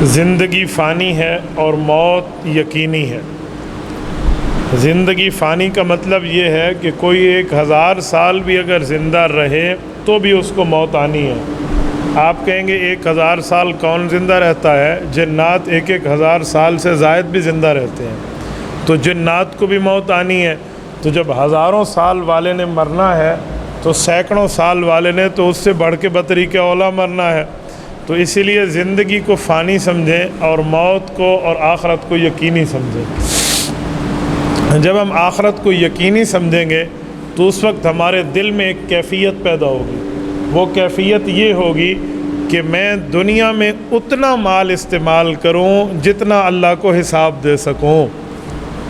زندگی فانی ہے اور موت یقینی ہے۔ زندگی فانی کا مطلب یہ ہے کہ کوئی 1000 سال بھی اگر زندہ رہے تو بھی اس کو موت آنی ہے۔ آپ کہیں گے 1000 سال کون زندہ رہتا ہے؟ جنات 1000 سال سے زائد بھی زندہ رہتے ہیں، تو جنات کو بھی موت آنی ہے۔ تو جب ہزاروں سال والے نے مرنا ہے تو سینکڑوں سال والے نے تو اس سے بڑھ کے بطریق اولا مرنا ہے۔ تو اسی لیے زندگی کو فانی سمجھیں اور موت کو اور آخرت کو یقینی سمجھیں۔ جب ہم آخرت کو یقینی سمجھیں گے تو اس وقت ہمارے دل میں ایک کیفیت پیدا ہوگی۔ وہ کیفیت یہ ہوگی کہ میں دنیا میں اتنا مال استعمال کروں جتنا اللہ کو حساب دے سکوں۔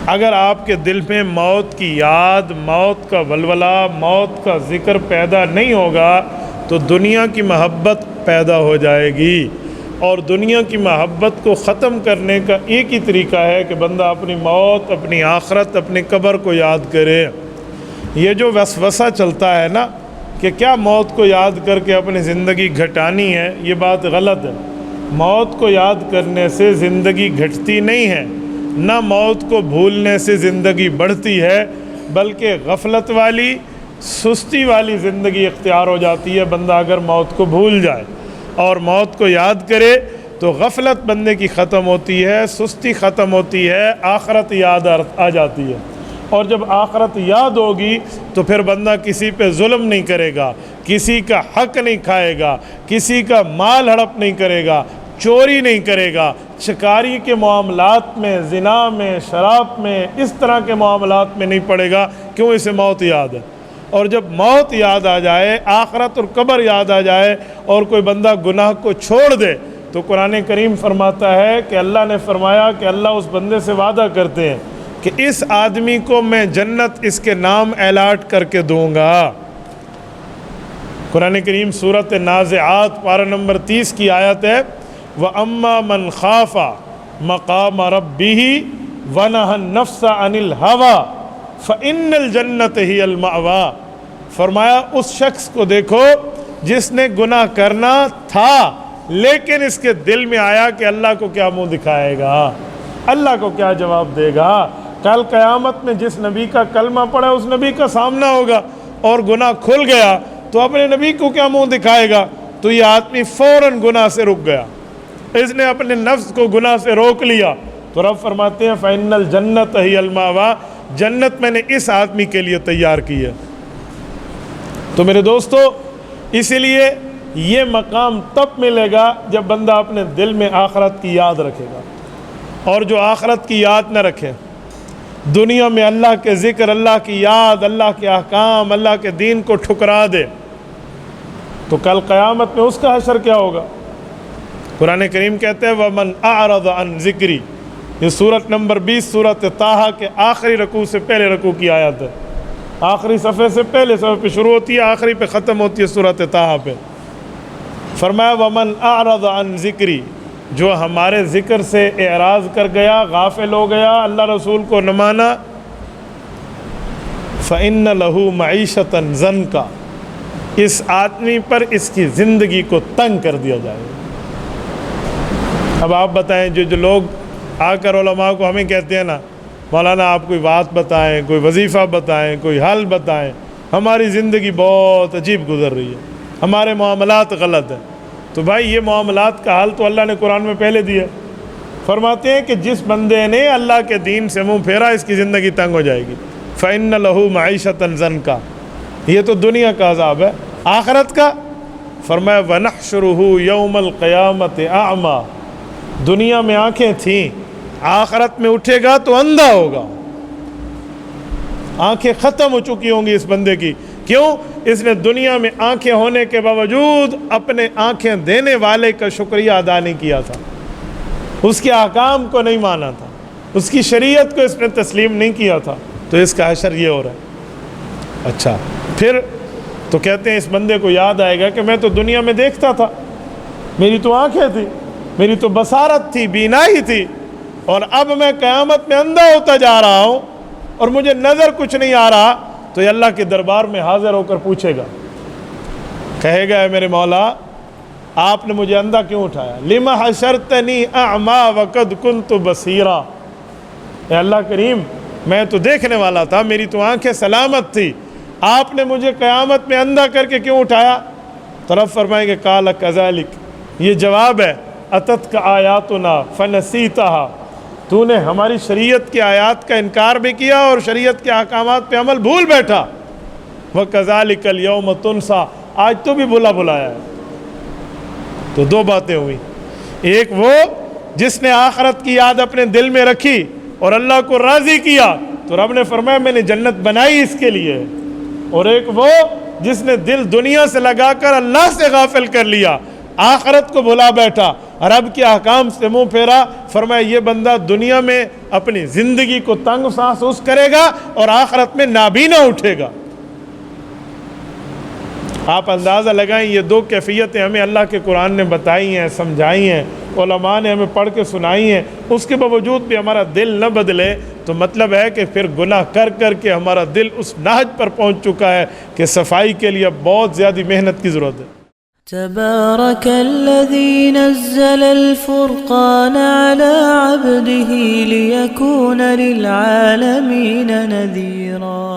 اگر آپ کے دل میں موت کی یاد، موت کا ولولہ، موت کا ذکر پیدا نہیں ہوگا تو دنیا کی محبت پیدا ہو جائے گی، اور دنیا کی محبت کو ختم کرنے کا ایک ہی طریقہ ہے کہ بندہ اپنی موت، اپنی آخرت، اپنی قبر کو یاد کرے۔ یہ جو وسوسہ چلتا ہے نا کہ کیا موت کو یاد کر کے اپنی زندگی گھٹانی ہے، یہ بات غلط ہے۔ موت کو یاد کرنے سے زندگی گھٹتی نہیں ہے، نہ موت کو بھولنے سے زندگی بڑھتی ہے، بلکہ غفلت والی، سستی والی زندگی اختیار ہو جاتی ہے بندہ اگر موت کو بھول جائے اور موت کو یاد کرے تو غفلت بندے کی ختم ہوتی ہے، سستی ختم ہوتی ہے، آخرت یاد آ جاتی ہے۔ اور جب آخرت یاد ہوگی تو پھر بندہ کسی پہ ظلم نہیں کرے گا، کسی کا حق نہیں کھائے گا، کسی کا مال ہڑپ نہیں کرے گا، چوری نہیں کرے گا، شکاری کے معاملات میں، زنا میں، شراب میں، اس طرح کے معاملات میں نہیں پڑے گا، کیوں؟ اسے موت یاد ہے۔ اور جب موت یاد آ جائے، آخرت اور قبر یاد آ جائے اور کوئی بندہ گناہ کو چھوڑ دے تو قرآن کریم فرماتا ہے کہ اللہ نے فرمایا کہ اللہ اس بندے سے وعدہ کرتے ہیں کہ اس آدمی کو میں جنت اس کے نام الاٹ کر کے دوں گا۔ قرآن کریم سورۃ نازعات پارہ نمبر 30 کی آیت ہے، وَأَمَّا مَنْ خَافَ مَقَامَ رَبِّهِ وَنَهَى النَّفْسَ عَنِ الْهَوَىٰ فَإِنَّ الْجَنَّةَ هِيَ الْمَأْوَىٰ۔ فرمایا اس شخص کو دیکھو جس نے گناہ کرنا تھا لیکن اس کے دل میں آیا کہ اللہ کو کیا منہ دکھائے گا، اللہ کو کیا جواب دے گا۔ کل قیامت میں جس نبی کا کلمہ پڑھا اس نبی کا سامنا ہوگا اور گناہ کھل گیا تو اپنے نبی کو کیا منہ دکھائے گا؟ تو یہ آدمی فوراً گناہ سے رک گیا، اس نے اپنے نفس کو گناہ سے روک لیا۔ تو رب فرماتے ہیں فَإِنَّ الْجَنَّةَ هِيَ الْمَأْوَىٰ، جنت میں نے اس آدمی کے لیے تیار کی ہے۔ تو میرے دوستو، اسی لیے یہ مقام تب ملے گا جب بندہ اپنے دل میں آخرت کی یاد رکھے گا، اور جو آخرت کی یاد نہ رکھے، دنیا میں اللہ کے ذکر، اللہ کی یاد، اللہ کے احکام، اللہ کے دین کو ٹھکرا دے تو کل قیامت میں اس کا حشر کیا ہوگا؟ قرآن کریم کہتے ہیں وَمَنْ أَعْرَضَ عَنْ ذِكْرِي، یہ سورت نمبر 20 سورت طٰہٰ کے آخری رکوع سے پہلے رکوع کی آیت ہے، آخری صفحے سے پہلے صفحے پہ شروع ہوتی ہے، آخری پہ ختم ہوتی ہے سورت طٰہٰ پہ۔ فرمایا وَمَنْ أَعْرَضَ عَنْ ذِكْرِي، جو ہمارے ذکر سے اعراض کر گیا، غافل ہو گیا، اللہ رسول کو نہ مانا، فَإِنَّ لَهُ مَعِيشَةً ضَنْكَ، اس آدمی پر اس کی زندگی کو تنگ کر دیا جائے گا۔ اب آپ بتائیں، جو لوگ آ کر علماء کو ہمیں کہتے ہیں نا مولانا آپ کوئی بات بتائیں، کوئی وظیفہ بتائیں، کوئی حل بتائیں، ہماری زندگی بہت عجیب گزر رہی ہے، ہمارے معاملات غلط ہیں، تو بھائی یہ معاملات کا حل تو اللہ نے قرآن میں پہلے دیا۔ فرماتے ہیں کہ جس بندے نے اللہ کے دین سے منہ پھیرا اس کی زندگی تنگ ہو جائے گی۔ فَإِنَّ لَهُ مَعِيشَةً ضَنْكَ، یہ تو دنیا کا عذاب ہے۔ آخرت کا فرمایا وَنَحْشُرُهُ يَوْمَ الْقِيَامَةِ أَعْمَىٰ، دنیا میں آنکھیں تھیں، آخرت میں اٹھے گا تو اندھا ہوگا، آنکھیں ختم ہو چکی ہوں گی اس بندے کی۔ کیوں؟ اس نے دنیا میں آنکھیں ہونے کے باوجود اپنے آنکھیں دینے والے کا شکریہ ادا نہیں کیا تھا، اس کے احکام کو نہیں مانا تھا، اس کی شریعت کو اس نے تسلیم نہیں کیا تھا، تو اس کا حشر یہ ہو رہا ہے۔ اچھا، پھر تو کہتے ہیں اس بندے کو یاد آئے گا کہ میں تو دنیا میں دیکھتا تھا، میری تو آنکھیں تھی، میری تو بصارت تھی، بینائی تھی، اور اب میں قیامت میں اندھا ہوتا جا رہا ہوں اور مجھے نظر کچھ نہیں آ رہا، تو یہ اللہ کے دربار میں حاضر ہو کر پوچھے گا، کہے گا اے میرے مولا آپ نے مجھے اندھا کیوں اٹھایا؟ لما حشرتنی اعما وقد کنت بصیرا، اے اللہ کریم میں تو دیکھنے والا تھا، میری تو آنکھیں سلامت تھی، آپ نے مجھے قیامت میں اندھا کر کے کیوں اٹھایا؟ تو رب فرمائیں گے قال کذالک، یہ جواب ہے، اتتک آیاتنا فنسیتہا، تو نے ہماری شریعت کی آیات کا انکار بھی کیا اور شریعت کے احکامات پہ عمل بھول بیٹھا، وَكَذَلِكَ الْيَوْمَ تُنْسَى، آج تو بھی بھولا بھلایا ہے۔ تو دو باتیں ہوئی، ایک وہ جس نے آخرت کی یاد اپنے دل میں رکھی اور اللہ کو راضی کیا تو رب نے فرمایا میں نے جنت بنائی اس کے لیے، اور ایک وہ جس نے دل دنیا سے لگا کر اللہ سے غافل کر لیا، آخرت کو بھلا بیٹھا، رب کے احکام سے منہ پھیرا، فرمایا یہ بندہ دنیا میں اپنی زندگی کو تنگ محسوس کرے گا اور آخرت میں نابینا اٹھے گا۔ آپ اندازہ لگائیں، یہ دو کیفیتیں ہمیں اللہ کے قرآن نے بتائی ہیں، سمجھائی ہیں، علماء نے ہمیں پڑھ کے سنائی ہیں، اس کے باوجود بھی ہمارا دل نہ بدلے تو مطلب ہے کہ پھر گناہ کر کر کے ہمارا دل اس نہج پر پہنچ چکا ہے کہ صفائی کے لیے بہت زیادہ محنت کی ضرورت ہے۔ تبارك الذي نزل الفرقان على عبده ليكون للعالمين نذيرا۔